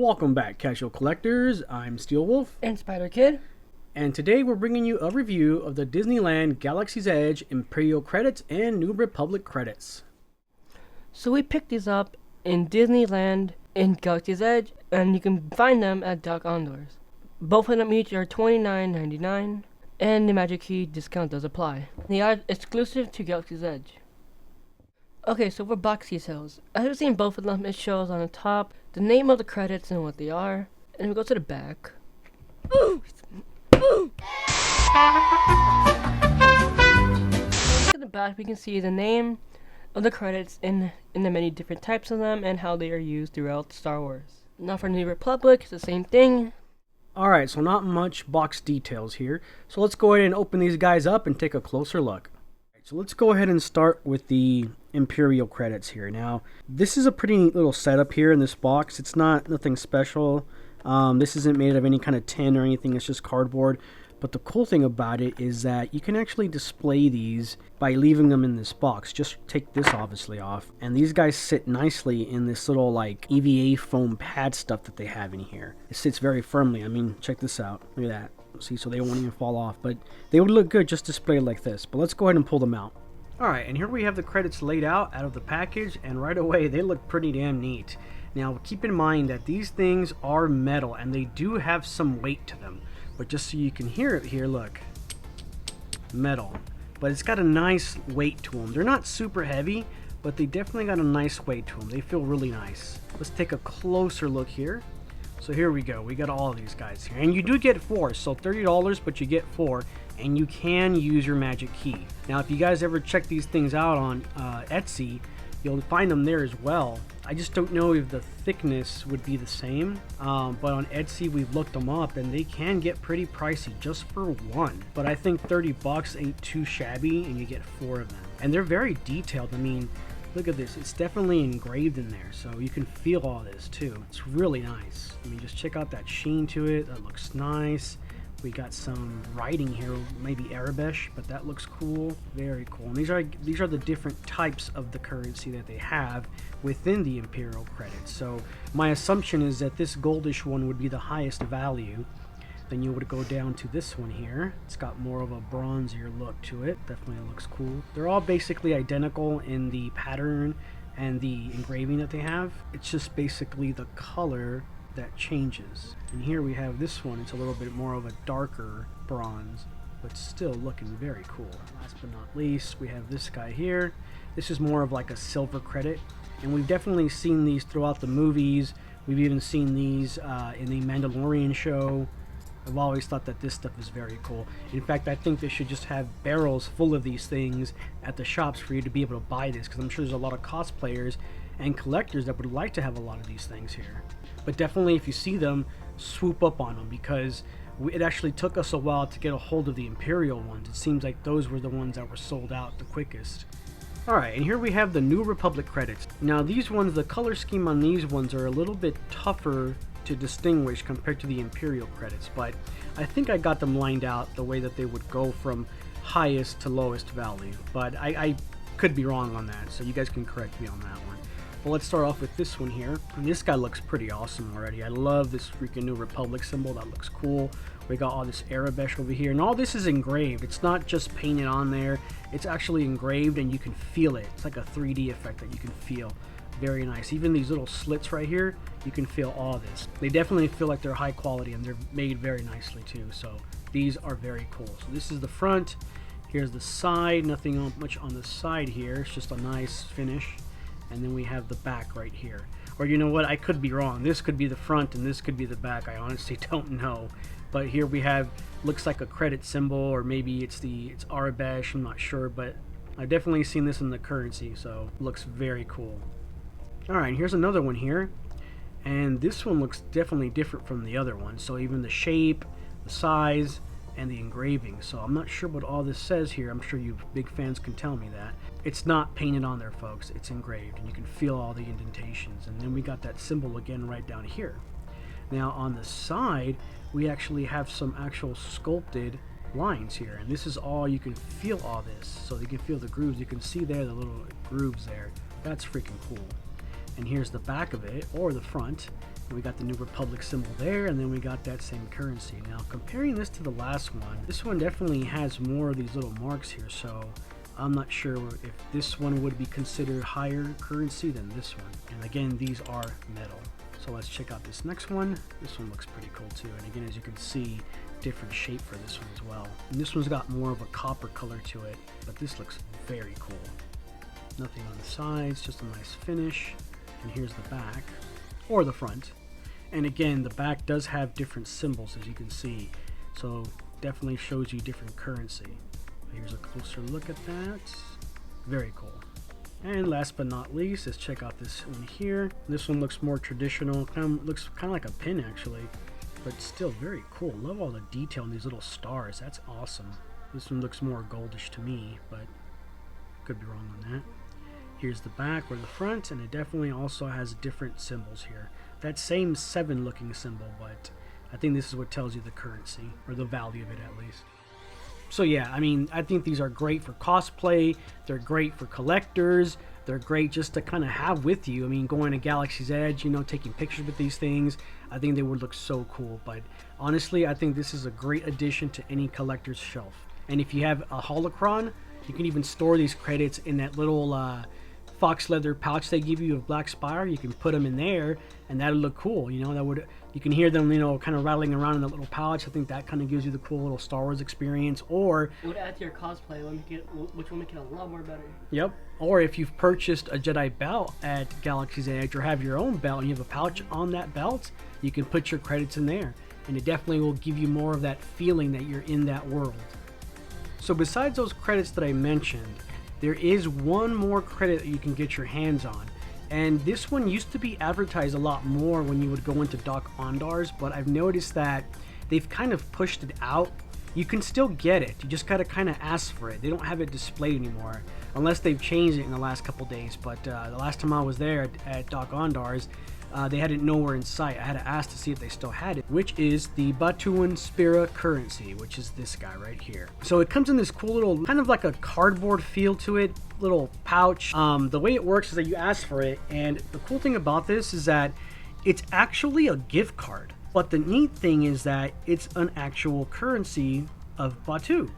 Welcome back, casual collectors. I'm Steel Wolf. And Spider Kid. And today we're bringing you a review of the Disneyland Galaxy's Edge Imperial credits and New Republic credits. So we picked these up in Disneyland in Galaxy's Edge, and you can find them at Doc Ondor's. Both of them each are $29.99, and the Magic Key discount does apply. They are exclusive to Galaxy's Edge. Okay, so for box details, as we've seen both of them, it shows on the top the name of the credits and what they are, and we go to the back. Look at the back, we can see the name of the credits in the many different types of them and how they are used throughout Star Wars. Now for New Republic, it's the same thing. Alright, so not much box details here. So let's go ahead and open these guys up and take a closer look. So let's go ahead and start with the Imperial credits here. Now, this is a pretty neat little setup here in this box. It's nothing special. This isn't made of any kind of tin or anything. It's just cardboard. But the cool thing about it is that you can actually display these by leaving them in this box. Just take this obviously off. And these guys sit nicely in this little like EVA foam pad stuff that they have in here. It sits very firmly. I mean, check this out. Look at that. See, so they won't even fall off. But they would look good just displayed like this. But let's go ahead and pull them out. Alright, and here we have the credits laid out of the package. And right away, they look pretty damn neat. Now, keep in mind that these things are metal. And they do have some weight to them. But just so you can hear it here, look. Metal. But it's got a nice weight to them. They're not super heavy, but they definitely got a nice weight to them. They feel really nice. Let's take a closer look here. So here we go. We got all of these guys here. And you do get 4. So $30, but you get 4. And you can use your magic key. Now, if you guys ever check these things out on Etsy, you'll find them there as well. I just don't know if the thickness would be the same, but on Etsy we've looked them up and they can get pretty pricey just for one. But I think $30 ain't too shabby and you get 4 of them. And they're very detailed. I mean, look at this. It's definitely engraved in there, so you can feel all this too. It's really nice. I mean, just check out that sheen to it. That looks nice. We got some writing here, maybe Arabic, but that looks cool. Very cool. And these are the different types of the currency that they have within the Imperial credits. So my assumption is that this goldish one would be the highest value. Then you would go down to this one here. It's got more of a bronzier look to it. Definitely looks cool. They're all basically identical in the pattern and the engraving that they have. It's just basically the color that changes. And here we have this one. It's a little bit more of a darker bronze, but still looking very cool. Last but not least, we have this guy here. This is more of like a silver credit, and we've definitely seen these throughout the movies. We've even seen these in the Mandalorian show. I've always thought that this stuff is very cool. In fact, I think they should just have barrels full of these things at the shops for you to be able to buy this, because I'm sure there's a lot of cosplayers and collectors that would like to have a lot of these things here. But definitely, if you see them, swoop up on them, because it actually took us a while to get a hold of the Imperial ones. It seems like those were the ones that were sold out the quickest. Alright, and here we have the New Republic credits. Now these ones, the color scheme on these ones are a little bit tougher to distinguish compared to the Imperial credits, but I think I got them lined out the way that they would go from highest to lowest value. But I could be wrong on that, so you guys can correct me on that one. Well, let's start off with this one here. And this guy looks pretty awesome already. I love this freaking New Republic symbol. That looks cool. We got all this Arabic over here. And all this is engraved. It's not just painted on there. It's actually engraved and you can feel it. It's like a 3D effect that you can feel. Very nice. Even these little slits right here, you can feel all this. They definitely feel like they're high quality and they're made very nicely too. So these are very cool. So this is the front. Here's the side. Nothing much on the side here. It's just a nice finish. And then we have the back right here. Or you know what, I could be wrong. This could be the front and this could be the back. I honestly don't know. But here we have, looks like a credit symbol, or maybe it's Arabic, I'm not sure, but I've definitely seen this in the currency, so it looks very cool. Alright, here's another one here. And this one looks definitely different from the other one. So even the shape, the size, and the engraving. So I'm not sure what all this says here. I'm sure you big fans can tell me that. It's not painted on there, folks. It's engraved, and you can feel all the indentations. And then we got that symbol again right down here. Now on the side, we actually have some actual sculpted lines here, and this is all, you can feel all this. So you can feel the grooves. You can see there the little grooves there. That's freaking cool. And here's the back of it, or the front, We got the New Republic symbol there, and then we got that same currency. Now, comparing this to the last one, this one definitely has more of these little marks here, so I'm not sure if this one would be considered higher currency than this one. And again, these are metal. So let's check out this next one. This one looks pretty cool too. And again, as you can see, different shape for this one as well. And this one's got more of a copper color to it, but this looks very cool. Nothing on the sides, just a nice finish. And here's the back, or the front. And again, the back does have different symbols, as you can see. So definitely shows you different currency. Here's a closer look at that. Very cool. And last but not least, let's check out this one here. This one looks more traditional. Looks kind of like a pin actually, but still very cool. Love all the detail in these little stars. That's awesome. This one looks more goldish to me, but could be wrong on that. Here's the back or the front, and it definitely also has different symbols here. That same 7 looking symbol, but I think this is what tells you the currency, or the value of it at least. So yeah, I mean, I think these are great for cosplay, they're great for collectors, they're great just to kind of have with you. I mean, going to Galaxy's Edge, you know, taking pictures with these things, I think they would look so cool. But honestly, I think this is a great addition to any collector's shelf. And if you have a holocron, you can even store these credits in that little fox leather pouch they give you of Black Spire. You can put them in there, and that'll look cool. You know, you can hear them, you know, kind of rattling around in that little pouch. I think that kind of gives you the cool little Star Wars experience. Or it would add to your cosplay, which will make it a lot more better. Yep. Or if you've purchased a Jedi belt at Galaxy's Edge, or have your own belt and you have a pouch on that belt, you can put your credits in there, and it definitely will give you more of that feeling that you're in that world. So besides those credits that I mentioned, there is one more credit that you can get your hands on. And this one used to be advertised a lot more when you would go into Doc Ondar's, but I've noticed that they've kind of pushed it out. You can still get it, you just gotta kind of ask for it. They don't have it displayed anymore, unless they've changed it in the last couple days. But the last time I was there at Doc Ondar's, they had it nowhere in sight. I had to ask to see if they still had it, which is the Batuuan Spira currency, which is this guy right here. So it comes in this cool little, kind of like a cardboard feel to it, little pouch. The way it works is that you ask for it, and the cool thing about this is that it's actually a gift card. But the neat thing is that it's an actual currency of Batu,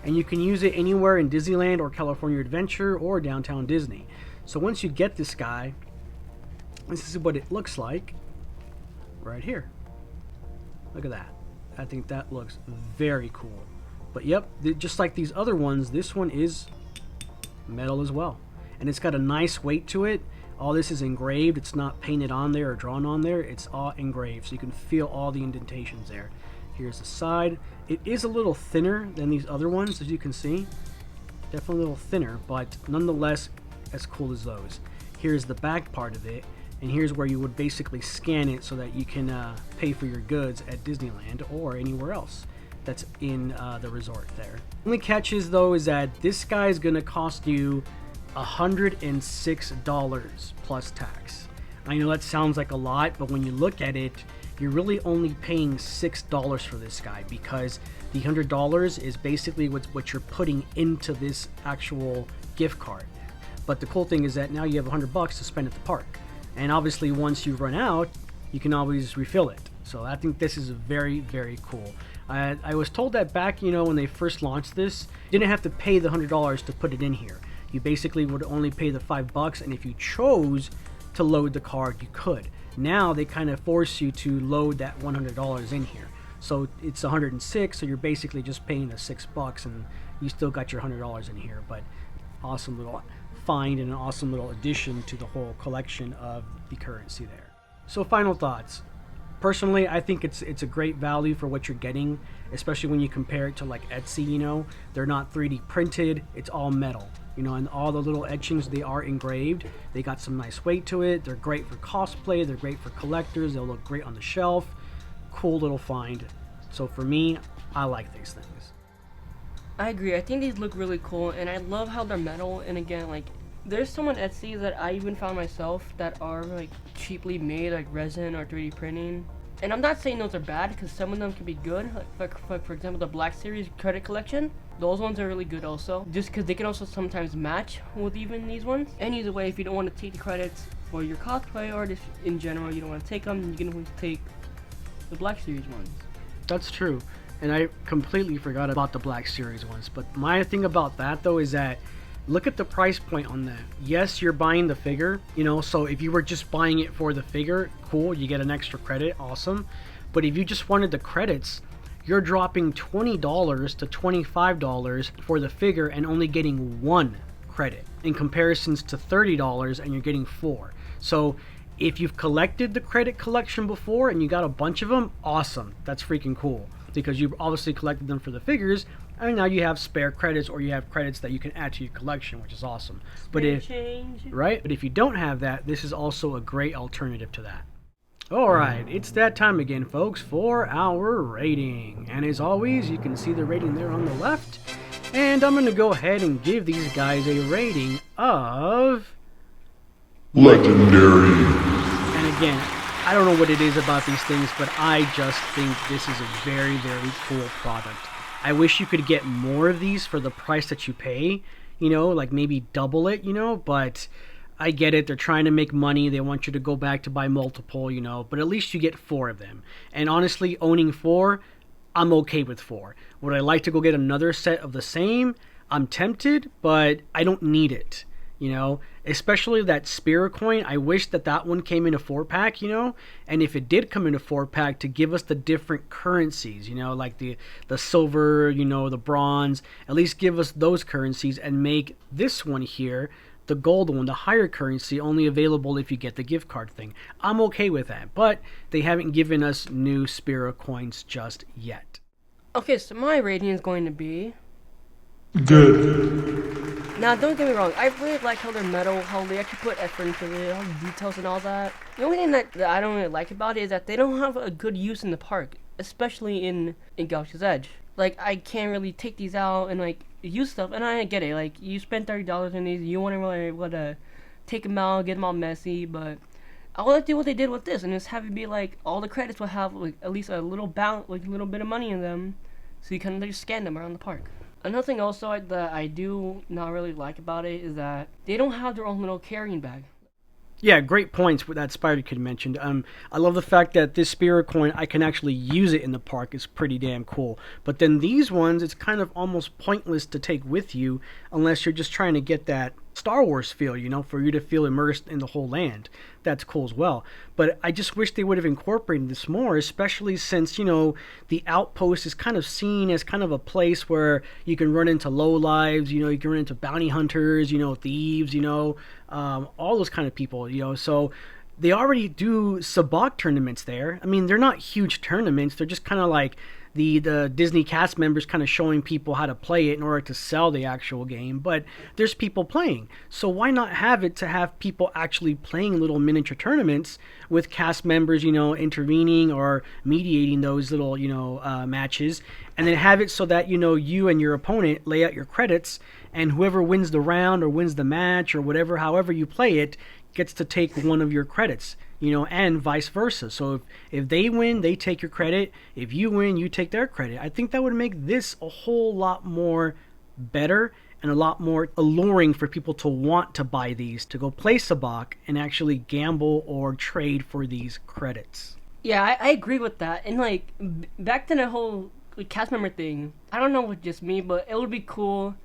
and you can use it anywhere in Disneyland or California Adventure or Downtown Disney. So once you get this guy, this is what it looks like right here. Look at that. I think that looks very cool. But yep, just like these other ones, this one is metal as well. And it's got a nice weight to it. All this is engraved. It's not painted on there or drawn on there. It's all engraved, so you can feel all the indentations there. Here's the side. It is a little thinner than these other ones, as you can see. Definitely a little thinner, but nonetheless as cool as those. Here's the back part of it. And here's where you would basically scan it so that you can pay for your goods at Disneyland or anywhere else that's in the resort there. The only catch is though is that this guy is going to cost you $106 plus tax. I know that sounds like a lot, but when you look at it, you're really only paying $6 for this guy, because the $100 is basically what you're putting into this actual gift card. But the cool thing is that now you have $100 to spend at the park. And obviously once you run out, you can always refill it. So I think this is very, very cool. I was told that back, you know, when they first launched this, you didn't have to pay the $100 to put it in here. You basically would only pay the $5, and if you chose to load the card, you could. Now they kind of force you to load that $100 in here. So it's $106, so you're basically just paying the $6 and you still got your $100 in here. But awesome little find and an awesome little addition to the whole collection of the currency there. So final thoughts. Personally, I think it's a great value for what you're getting, especially when you compare it to like Etsy. You know, they're not 3D printed, it's all metal, you know, and all the little etchings, they are engraved. They got some nice weight to it. They're great for cosplay, they're great for collectors, they'll look great on the shelf. Cool little find. So for me, I like these things. I agree. I think these look really cool, and I love how they're metal. And again, like, there's some on Etsy that I even found myself that are like cheaply made, like resin or 3D printing, And I'm not saying those are bad, because some of them can be good. For example, the Black Series credit collection, those ones are really good also. Just because they can also sometimes match with even these ones. And either way, if you don't want to take the credits for your cosplay, or just in general you don't want to take them, you can always take the Black Series ones. That's true. And I completely forgot about the Black Series ones. But my thing about that though is that look at the price point on that. Yes, you're buying the figure, you know, so if you were just buying it for the figure, cool, you get an extra credit, awesome. But if you just wanted the credits, you're dropping $20 to $25 for the figure and only getting 1 credit in comparisons to $30 and you're getting 4. So if you've collected the credit collection before and you got a bunch of them, awesome. That's freaking cool because you've obviously collected them for the figures. And now you have spare credits, or you have credits that you can add to your collection, which is awesome. But if you don't have that, this is also a great alternative to that. Alright, it's that time again, folks, for our rating. And as always, you can see the rating there on the left. And I'm going to go ahead and give these guys a rating of... Legendary. And again, I don't know what it is about these things, but I just think this is a very, very cool product. I wish you could get more of these for the price that you pay, you know, like maybe double it, you know, but I get it. They're trying to make money. They want you to go back to buy multiple, you know, but at least you get 4 of them. And honestly, owning 4, I'm okay with 4. Would I like to go get another set of the same? I'm tempted, but I don't need it, you know, especially that Spira coin. I wish that one came in a 4-pack, you know, and if it did come in a 4-pack to give us the different currencies, you know, like the silver, you know, the bronze, at least give us those currencies and make this one here, the gold one, the higher currency, only available if you get the gift card thing. I'm okay with that, but they haven't given us new Spira coins just yet. Okay, so my rating is going to be... Good. Now, don't get me wrong, I really like how they're metal, how they actually put effort into it, all the details and all that. The only thing that I don't really like about it is that they don't have a good use in the park, especially in Galaxy's Edge. Like, I can't really take these out and, like, use stuff, and I get it. Like, you spend $30 on these, you want to really able to take them out, get them all messy, but I would like to do what they did with this, and just have it be, like, all the credits will have, like, at least a little little bit of money in them, so you can just scan them around the park. Another thing also that I do not really like about it is that they don't have their own little carrying bag. Yeah, great points with that Spider Kid mentioned. I love the fact that this Spira coin, I can actually use it in the park. It's pretty damn cool. But then these ones, it's kind of almost pointless to take with you unless you're just trying to get that Star Wars feel, you know, for you to feel immersed in the whole land. That's cool as well. But I just wish they would have incorporated this more, especially since, you know, the outpost is kind of seen as kind of a place where you can run into lowlives, you know, you can run into bounty hunters, you know, thieves, you know, all those kind of people, you know. So they already do Sabacc tournaments there. I mean, they're not huge tournaments. They're just kind of like the Disney cast members kind of showing people how to play it in order to sell the actual game, but there's people playing. So why not have it to have people actually playing little miniature tournaments with cast members, you know, intervening or mediating those little, you know, matches, and then have it so that, you know, you and your opponent lay out your credits, and whoever wins the round or wins the match or whatever, however you play it, gets to take one of your credits, you know, and vice versa. So if they win, they take your credit. If you win, you take their credit. I think that would make this a whole lot more better and a lot more alluring for people to want to buy these, to go play Sabacc and actually gamble or trade for these credits. Yeah, I agree with that. And, like, back to the whole cast member thing, I don't know if it's just me, but it would be cool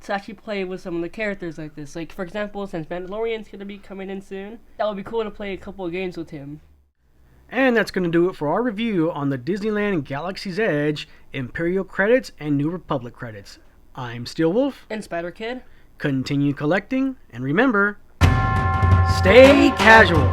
to actually play with some of the characters like this. Like, for example, since Mandalorian's going to be coming in soon, that would be cool to play a couple of games with him. And that's going to do it for our review on the Disneyland Galaxy's Edge Imperial credits and New Republic credits. I'm Steel Wolf. And Spider Kid. Continue collecting, and remember, stay casual.